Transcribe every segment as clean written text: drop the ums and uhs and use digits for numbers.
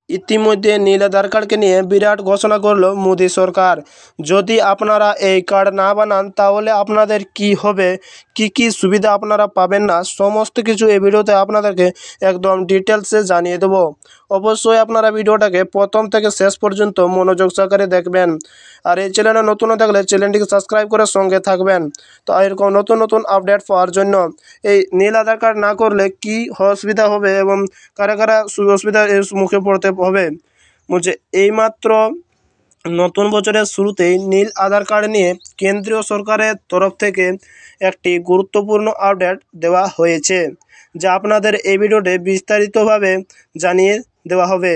ইতিমধ্যে নীল আধার কার্ডকে নিয়ে বিরাট ঘোষণা করলো মোদী সরকার। যদি আপনারা এই কার্ড না বানান তাহলে আপনাদের কি হবে, কি কি সুবিধা আপনারা পাবেন না, সমস্ত কিছু এই ভিডিওতে আপনাদেরকে একদম ডিটেলসে জানিয়ে দেবো। অবশ্যই আপনারা ভিডিওটাকে প্রথম থেকে শেষ পর্যন্ত মনোযোগ সহকারে দেখবেন। আর এই চ্যানেলে নতুন থাকলে চ্যানেলটিকে সাবস্ক্রাইব করে সঙ্গে থাকবেন। তো এরকম নতুন নতুন আপডেট পাওয়ার জন্য এই নীল আধার কার্ড না করলে কি অসুবিধা হবে এবং কারা কারা অসুবিধার মুখে পড়তে হবে। বলছে এইমাত্র নতুন বছরের শুরুতেই নীল আধার কার্ড নিয়ে কেন্দ্রীয় সরকারের তরফ থেকে একটি গুরুত্বপূর্ণ আপডেট দেওয়া হয়েছে, যা আপনাদের এই ভিডিওতে বিস্তারিতভাবে জানিয়ে দেওয়া হবে।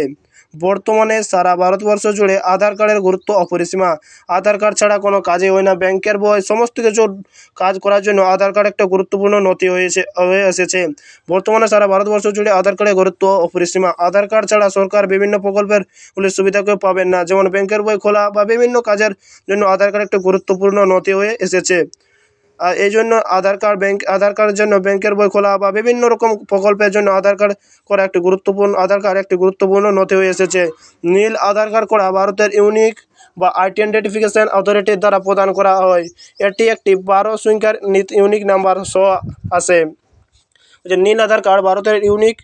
বর্তমানে সারা ভারতবর্ষ জুড়ে আধার কার্ডের গুরুত্ব অপরিসীম। আধার কার্ড ছাড়া কোনো কাজই হয় না, ব্যাংকের বই সমস্ত কিছু কাজ করার জন্য আধার কার্ড একটা গুরুত্বপূর্ণ নথি হয়ে এসেছে। বর্তমানে সারা ভারতবর্ষ জুড়ে আধার কার্ডের গুরুত্ব অপরিসীম। আধার কার্ড ছাড়া সরকার বিভিন্ন প্রকল্পের সুবিধাকেও পাবেন না, যেমন ব্যাংকের বই খোলা বা বিভিন্ন কাজের জন্য আধার কার্ড একটা গুরুত্বপূর্ণ নথি হয়ে এসেছে। আর এই জন্য আধার কার্ডের জন্য ব্যাংকের বই খোলা বা বিভিন্ন রকম প্রকল্পের জন্য আধার কার্ড করা একটি গুরুত্বপূর্ণ নথি হয়ে এসেছে। নীল আধার কার্ড করা ভারতের ইউনিক বা আইডেন্টিফিকেশন অথরিটির দ্বারা প্রদান করা হয়। এটি একটি 12 সংখ্যার ইউনিক নাম্বার সহ আসে। নীল আধার কার্ড ভারতের ইউনিক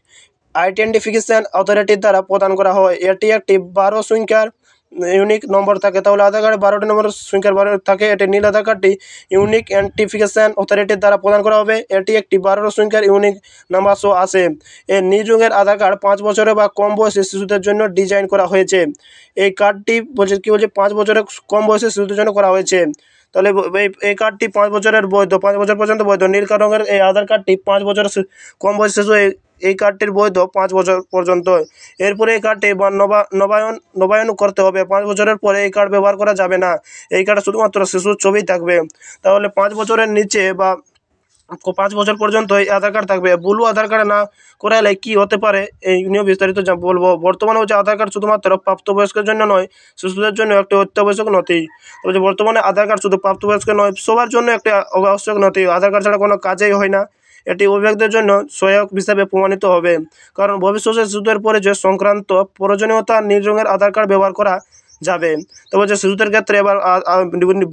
আইডেন্টিফিকেশন অথরিটির দ্বারা প্রদান করা হয়। এটি একটি 12 সংখ্যার ইউনিক নম্বর থাকে, তাহলে আধার কার্ডে 12টি নম্বর সংখ্যার 12 থাকে। এটি নীল আধার কার্ডটি ইউনিক আইডেন্টিফিকেশন অথরিটির দ্বারা প্রদান করা হবে। এটি একটি 12 সংখ্যার ইউনিক নাম্বার সহ আসে। এই নীল রঙের আধার কার্ড 5 বছরের বা কম বয়সী শিশুদের জন্য ডিজাইন করা হয়েছে। এই কার্ডটি বলছে 5 বছরের কম বয়সী শিশুদের জন্য করা হয়েছে। তাহলে এই কার্ডটি 5 বছরের বৈধ, 5 বছর পর্যন্ত বৈধ। নীল রঙের এই আধার কার্ডটি 5 বছরের কম বয়সী শিশু এই কার্ডটির বৈধ 5 বছর পর্যন্ত। এরপরে এই কার্ডটি নবায়ন করতে হবে। 5 বছরের পরে এই কার্ড ব্যবহার করা যাবে না। এই কার্ডে শুধুমাত্র শিশুর ছবি থাকবে। তাহলে 5 বছরের নিচে বা 5 বছর পর্যন্ত এই আধার কার্ড থাকবে। ব্লু আধার কার্ড না করালে কি হতে পারে এই নিয়ে বিস্তারিত বলবো। বর্তমানে হচ্ছে আধার কার্ড শুধুমাত্র প্রাপ্তবয়স্কের জন্য নয়, শিশুদের জন্য একটি অত্যাবশ্যক নথি। তবে বর্তমানে আধার কার্ড শুধু প্রাপ্তবয়স্ক নয়, সবার জন্য একটি আবশ্যক নথি। আধার কার্ড ছাড়া কোনো কাজই হয় না। এটি অভিভাবকদের জন্য সহায়ক হিসাবে প্রমাণিত হবে, কারণ ভবিষ্যতে শিশুদের পরিচয় সংক্রান্ত প্রয়োজনীয়তা নীল রঙের আধার কার্ড ব্যবহার করা যাবে। তো বলছে শিশুদের ক্ষেত্রে এবার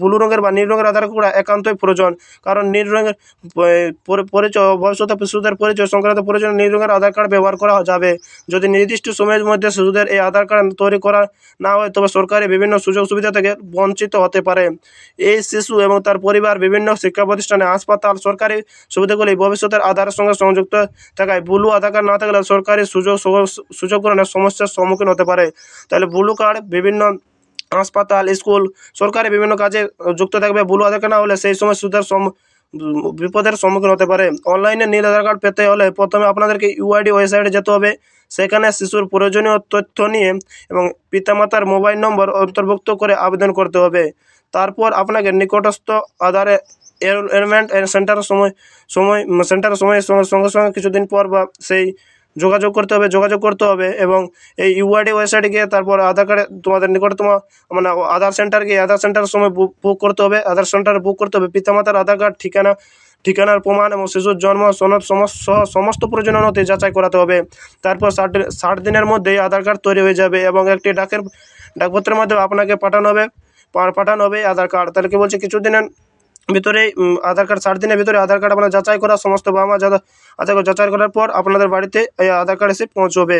ব্লু রঙের বা নীল রঙের আধার কার্ড একান্তই প্রয়োজন, কারণ নীল রঙের পরিচয় ভবিষ্যতে শিশুদের পরিচয় সংক্রান্ত প্রয়োজনে নীল রঙের আধার কার্ড ব্যবহার করা যাবে। যদি নির্দিষ্ট সময়ের মধ্যে শিশুদের এই আধার কার্ড তৈরি করা না হয় তবে সরকারি বিভিন্ন সুযোগ সুবিধা থেকে বঞ্চিত হতে পারে। এই শিশু এবং তার পরিবার বিভিন্ন শিক্ষা প্রতিষ্ঠানে, হাসপাতাল, সরকারি সুবিধাগুলি ভবিষ্যতের আধারের সঙ্গে সংযুক্ত থাকায় ব্লু আধার কার্ড না থাকলে সরকারি সুযোগ গ্রহণের সমস্যার সম্মুখীন হতে পারে। তাহলে ব্লু কার্ড বিভিন্ন হাসপাতাল, স্কুল, সরকারি বিভিন্ন কাজে যুক্ত থাকবে। ব্লু আধার কার্ড না হলে সেই সময় বিপদের সম্মুখীন হতে পারে। অনলাইনে নীল আধার কার্ড পেতে হলে প্রথমে আপনাদেরকে ইউআইডি ওয়েবসাইটে যেতে হবে। সেখানে শিশুর প্রয়োজনীয় তথ্য নিয়ে এবং পিতামাতার মোবাইল নম্বর অন্তর্ভুক্ত করে আবেদন করতে হবে। তারপর আপনাকে নিকটস্থ আধার এনরোলমেন্ট সেন্টারের সঙ্গে সঙ্গে কিছুদিন পর বা সেই যোগাযোগ করতে হবে এবং এই ইউআইডি ওয়েবসাইটে গিয়ে তারপর আধার কার্ডে তোমাদের নিকটতম আধার সেন্টার গিয়ে আধার সেন্টারের সময় বুক করতে হবে। আধার সেন্টারে বুক করতে হবে। পিতামাতার আধার কার্ড, ঠিকানার প্রমাণ এবং শিশুর জন্ম সনদ সহ সমস্ত প্রয়োজনীয় নথি যাচাই করাতে হবে। তারপর 60 দিনের মধ্যেই আধার কার্ড তৈরি হয়ে যাবে এবং একটি ডাকপত্রের মাধ্যমে আপনাকে পাঠানো হবে আধার কার্ড। তাহলে কি বলছে, কিছুদিনের ভিতরে আধার কার্ড 60 দিনের ভিতরে আধার কার্ড আপনার যাচাই করা সমস্ত আধার কার্ড যাচাই করার পর আপনাদের বাড়িতে এই আধার কার্ড এসে পৌঁছবে।